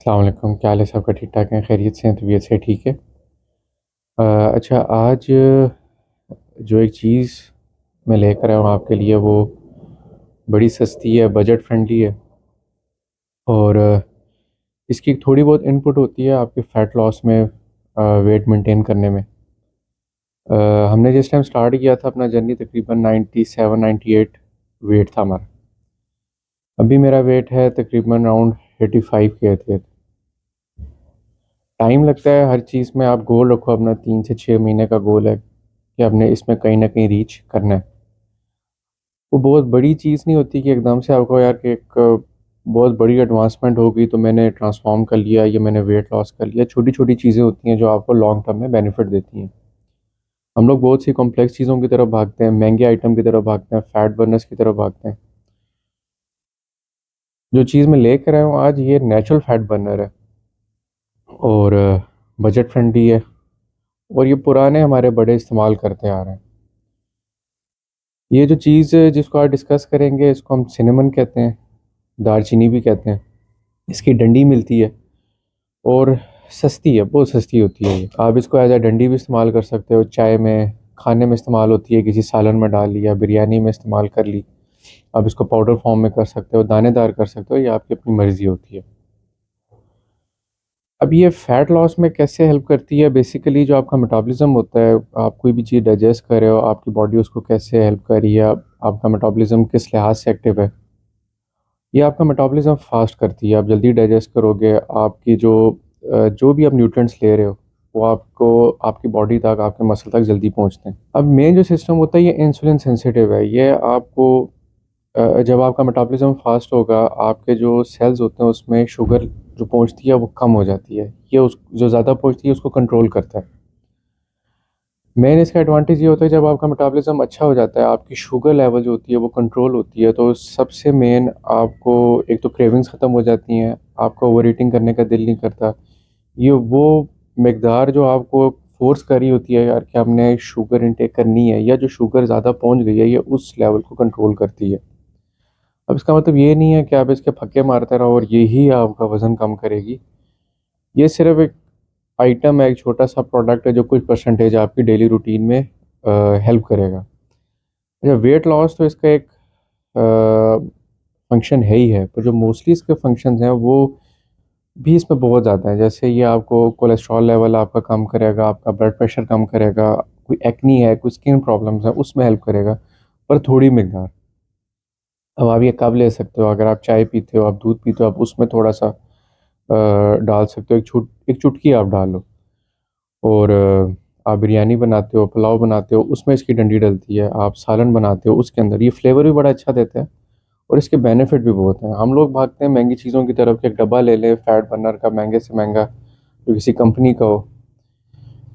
अस्सलाम वालेकुम, क्या हाल है सबका? ठीक-ठाक हैं, खैरियत से हैं, तबीयत से ठीक है? अच्छा, आज जो एक चीज़ मैं लेकर आया हूँ आपके लिए वो बड़ी सस्ती है, बजट फ्रेंडली है और इसकी थोड़ी बहुत इनपुट होती है आपके फ़ैट लॉस में, वेट मेंटेन करने में। अ, हमने जिस टाइम स्टार्ट किया था अपना जर्नी तकरीबन 97-98 वेट था हमारा। अभी मेरा वेट है तकरीबन अराउंड 85 के इर्द-गिर्द। टाइम लगता है हर चीज़ में, आप गोल रखो अपना 3 से 6 महीने का गोल है कि आपने इसमें कहीं न कहीं रीच करना है। वो बहुत बड़ी चीज़ नहीं होती कि एकदम से आपको यार कि एक बहुत बड़ी एडवांसमेंट हो गई तो मैंने ट्रांसफ़ॉर्म कर लिया या मैंने वेट लॉस कर लिया। छोटी-छोटी चीज़ें होती हैं जो आपको लॉन्ग टर्म में बेनिफिट देती हैं। हम लोग बहुत सी कॉम्प्लेक्स चीज़ों की तरफ भागते हैं, महँगे आइटम की तरफ भागते हैं, फैट बर्नर्स की तरफ भागते हैं। जो चीज़ मैं लेकर आया हूँ आज ये नेचुरल फैट बर्नर है और बजट फ्रेंडली है और ये पुराने हमारे बड़े इस्तेमाल करते आ रहे हैं। ये जो चीज़ जिसको आज डिस्कस करेंगे इसको हम सिनेमन कहते हैं, दालचीनी भी कहते हैं। इसकी डंडी मिलती है और सस्ती है, बहुत सस्ती होती है ये। आप इसको एज़ अ डंडी भी इस्तेमाल कर सकते हो, चाय में, खाने में इस्तेमाल होती है, किसी सालन में डाल लिया, बिरयानी में इस्तेमाल कर ली। आप इसको पाउडर फॉर्म में कर सकते हो, दानेदार कर सकते हो, ये आपकी अपनी मर्ज़ी होती है। अब ये फ़ैट लॉस में कैसे हेल्प करती है? बेसिकली जो आपका मेटाबॉलिज़्म होता है, आप कोई भी चीज़ डाइजेस्ट कर रहे हो, आपकी बॉडी उसको कैसे हेल्प कर रही है, आपका मेटाबॉलिज़्म किस लिहाज से एक्टिव है। ये आपका मेटाबॉलिज़्म फ़ास्ट करती है, आप जल्दी डाइजेस्ट करोगे, आपकी जो भी आप न्यूट्रिएंट्स ले रहे हो, वो आपको आपकी बॉडी तक, आपके मसल तक जल्दी पहुँचते हैं। अब मेन जो सिस्टम होता है ये इंसुलिन सेंसिटिव है, ये आपको जब आपका मेटाबॉलिज़्म फ़ास्ट होगा, आपके जो सेल्स होते हैं उसमें शुगर जो पहुँचती है वो कम हो जाती है, ये उस जो ज़्यादा पहुँचती है उसको कंट्रोल करता है। मेन इसका एडवांटेज ये होता है जब आपका मेटाबॉलिज़्म अच्छा हो जाता है, आपकी शुगर लेवल जो होती है वो कंट्रोल होती है, तो सबसे मेन आपको एक तो क्रेविंग्स ख़त्म हो जाती हैं, आपको ओवर ईटिंग करने का दिल नहीं करता। ये वो मिकदार जो आपको फ़ोर्स कर रही होती है यार कि हमने शुगर इनटेक करनी है या जो शुगर ज़्यादा पहुँच गई है, ये उस लेवल को कंट्रोल करती है। अब इसका मतलब ये नहीं है कि आप इसके फक्के मारते रहो और यही आपका वज़न कम करेगी। ये सिर्फ़ एक आइटम है, एक छोटा-सा प्रोडक्ट है जो कुछ परसेंटेज आपकी डेली रूटीन में हेल्प करेगा। अच्छा, वेट लॉस तो इसका एक फंक्शन है ही है, पर जो मोस्टली इसके फंक्शंस हैं वो भी इसमें बहुत ज़्यादा हैं। जैसे ये आपको कोलेस्ट्रॉल लेवल आपका कम करेगा, आपका ब्लड प्रेशर कम करेगा, कोई एक्ने है, कोई स्किन प्रॉब्लम्स है उसमें हेल्प करेगा, पर थोड़ी मिकदार। अब आप ये कब ले सकते हो? अगर आप चाय पीते हो, आप दूध पीते हो, आप उसमें थोड़ा-सा डाल सकते हो, एक चुटकी आप डाल लो। और आप बिरयानी बनाते हो, पुलाव बनाते हो, उसमें इसकी डंडी डलती है। आप सालन बनाते हो, उसके अंदर ये फ्लेवर भी बड़ा अच्छा देता है और इसके बेनिफिट भी बहुत हैं। हम लोग भागते हैं महँगी चीज़ों की तरफ कि एक डब्बा ले लें फैट बर्नर का महँगे से महँगा, जो किसी कंपनी का हो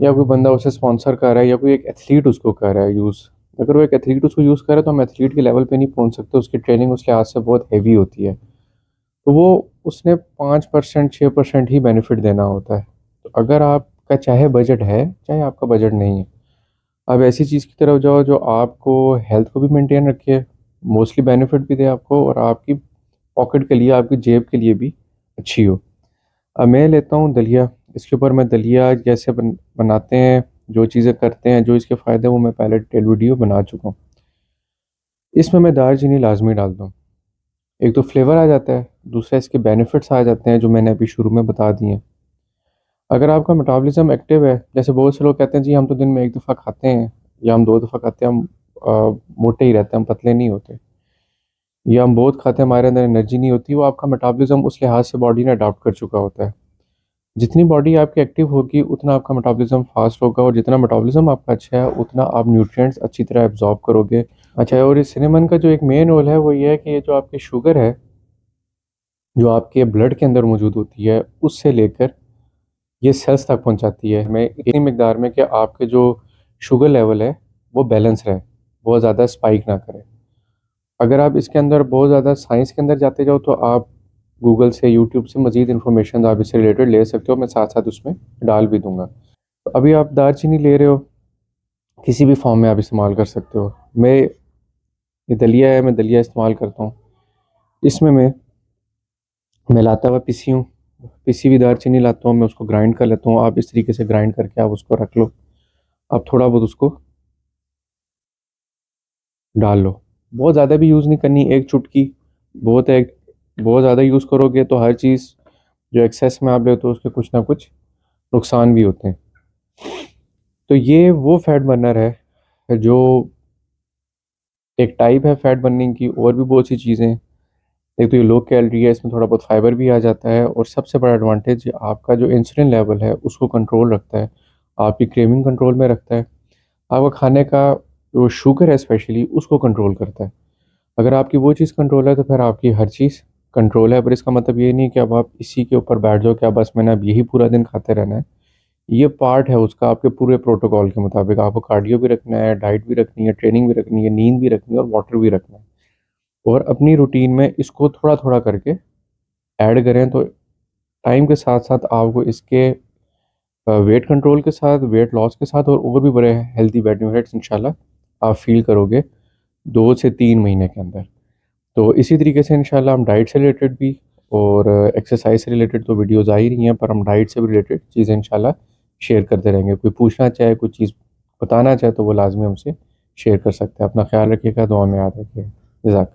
या कोई बंदा उसे स्पॉन्सर कर रहा है या कोई एक एथलीट उसको कर रहा है यूज़। अगर वो एक एथलीट उसको यूज़ कर रहा है तो हम एथलीट के लेवल पे नहीं पहुँच सकते, उसकी ट्रेनिंग उस लिहाज से बहुत हेवी होती है। तो वो उसने 5% 6% ही बेनिफिट देना होता है। तो अगर आपका चाहे बजट है, चाहे आपका बजट नहीं है, आप ऐसी चीज़ की तरफ जाओ जो आपको हेल्थ को भी मेंटेन रखे, मोस्टली बेनिफिट भी दे आपको और आपकी पॉकेट के लिए, आपकी जेब के लिए भी अच्छी हो। अब मैं लेता हूँ दलिया, इसके ऊपर मैं दलिया कैसे बनाते हैं, जो चीज़ें करते हैं, जो इसके फ़ायदे हैं वो मैं पहले डिटेल वीडियो बना चुका हूँ। इसमें मैं दालचीनी लाज़मी डालता हूँ। एक तो फ्लेवर आ जाता है, दूसरा इसके बेनिफिट्स आ जाते हैं जो मैंने अभी शुरू में बता दिए हैं। अगर आपका मेटाबॉलिज़्म एक्टिव है, जैसे बहुत से लोग कहते हैं जी हम तो दिन में 1 दफ़ा खाते हैं या हम 2 दफ़ा खाते हैं, हम मोटे ही रहते हैं, हम पतले नहीं होते। या हम बहुत खाते हैं, हमारे अंदर एनर्जी नहीं होती, वो आपका मेटाबॉलिज़्म उस लिहाज से बॉडी ने अडॉप्ट कर चुका होता है। जितनी बॉडी आपकी एक्टिव होगी, उतना आपका मेटाबॉलिज़्म फ़ास्ट होगा और जितना मेटाबॉलिज़्म आपका अच्छा है, उतना आप न्यूट्रिएंट्स अच्छी तरह एब्ज़ॉर्ब करोगे। अच्छा, और इस सिनेमन का जो एक मेन रोल है, वो ये है कि ये जो आपकी शुगर है, जो आपके ब्लड के अंदर मौजूद होती है, उससे लेकर ये सेल्स तक पहुँचाती है हमें इतनी मिकदार में कि आपके जो शुगर लेवल है वो बैलेंस रहे, बहुत ज़्यादा स्पाइक ना करे। अगर आप इसके अंदर बहुत ज़्यादा साइंस के अंदर जाते जाओ तो आप गूगल से, यूट्यूब से मज़ीद इन्फॉर्मेशन आप इससे रिलेटेड ले सकते हो, मैं साथ-साथ उसमें डाल भी दूँगा। तो अभी आप दालचीनी ले रहे हो, किसी भी फ़ॉर्म में आप इस्तेमाल कर सकते हो। ये दलिया है, मैं दलिया इस्तेमाल करता हूँ। इसमें मैं मिलाता हुआ पीसी हूँ, पिसी हुई दालचीनी लाता हूँ, मैं उसको ग्राइंड कर लेता हूँ। आप इस तरीके से ग्राइंड करके आप उसको रख लो। आप थोड़ा बहुत उसको डाल लो। बहुत ज़्यादा भी यूज़ नहीं करनी, एक चुटकी बहुत है। बहुत ज़्यादा यूज़ करोगे तो हर चीज़ जो एक्सेस में आप लेते हो उसके कुछ ना कुछ नुकसान भी होते हैं। तो ये वो फैट बर्नर है जो एक टाइप है फैट बर्निंग की। और भी बहुत सी चीज़ें हैं। एक तो ये लो कैलोरी है, इसमें थोड़ा बहुत फाइबर भी आ जाता है, और सबसे बड़ा एडवांटेज आपका जो इंसुलिन लेवल है उसको कंट्रोल रखता है, आपकी क्रेविंग कंट्रोल में रखता है, आपका खाने का जो शुगर है स्पेशली उसको कंट्रोल करता है। अगर आपकी वो चीज़ कंट्रोल है तो फिर आपकी हर चीज़ कंट्रोल है। पर इसका मतलब ये नहीं कि अब आप इसी के ऊपर बैठ जाओ कि अब बस मैंने अब यही पूरा दिन खाते रहना है। ये पार्ट है उसका, आपके पूरे प्रोटोकॉल के मुताबिक आपको कार्डियो भी रखना है, डाइट भी रखनी है, ट्रेनिंग भी रखनी है, नींद भी रखनी है, और वाटर भी रखना है। और अपनी रूटीन में इसको थोड़ा थोड़ा करके ऐड करें तो टाइम के साथ साथ आपको इसके वेट कंट्रोल के साथ, वेट लॉस के साथ, और भी बड़े हेल्दी बेनिफिट्स इंशाल्लाह आप फील करोगे 2 से 3 महीने के अंदर। तो इसी तरीके से इंशाल्लाह हम डाइट से रिलेटेड भी और एक्सरसाइज से रिलेटेड तो वीडियोज़ आ ही रही हैं, पर हम डाइट से भी रिलेटेड चीज़ें इंशाल्लाह शेयर करते रहेंगे। कोई पूछना चाहे, कोई चीज़ बताना चाहे तो वो लाजमी हमसे शेयर कर सकते हैं। अपना ख्याल रखिएगा, दुआ में याद रखिएगा। जज़ाक।